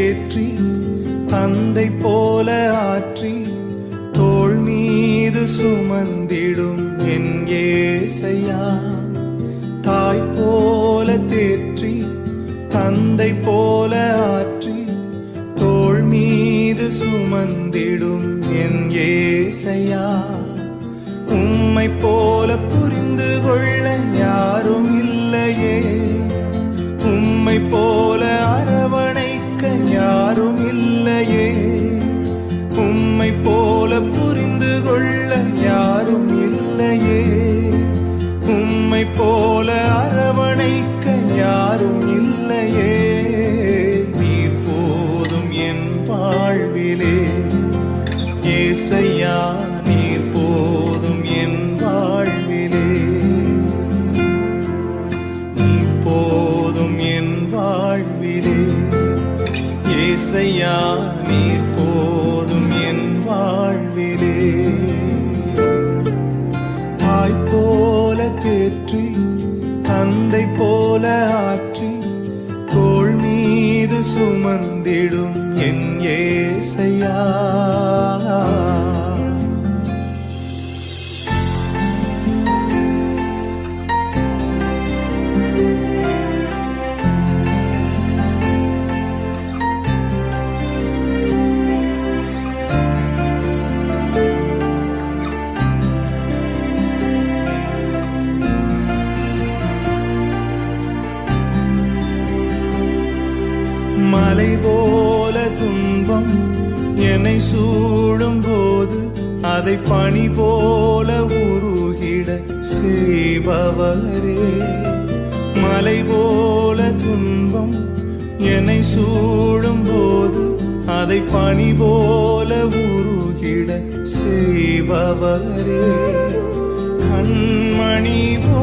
தேற்றி தந்தை போல ஆற்றி தோள் மீது சுமந்திடும் என் ஏசையா. தாய் போல தேற்றி தந்தை போல ஆற்றி தோள் மீது சுமந்திடும் என் ஏசையா. உம்மை போல புரிந்து கொள்ள யாரும் இல்லையே, உம்மை போல அரவணைக்க யாரும் இல்லையே, உம்மை போல புரிந்து கொள்ள யாரும் இல்லையே, உம்மை போல அரவணைக்க யாரும் இல்லையே. நீர் போதும் என் வாழ்விலே ஏசையா, நீர் போதும் என் வாழ்விலே, நீர் போதும் என் வாழ்விலே ஏசையா, நீர் போதும் என் வாழ்விலே. தாய் போல தேற்றி தந்தை போல ஆற்றி தோள் மீது சுமந்திடும் என் ஏசையா. மலை போல துன்பம் என்னை சூடும் போது அதை பனி போல உருகிட செய்பவரே. மலை போல துன்பம் என்னை சூடும் போது அதை பனி போல உருகிட செய்பவரே. கண்மணி போ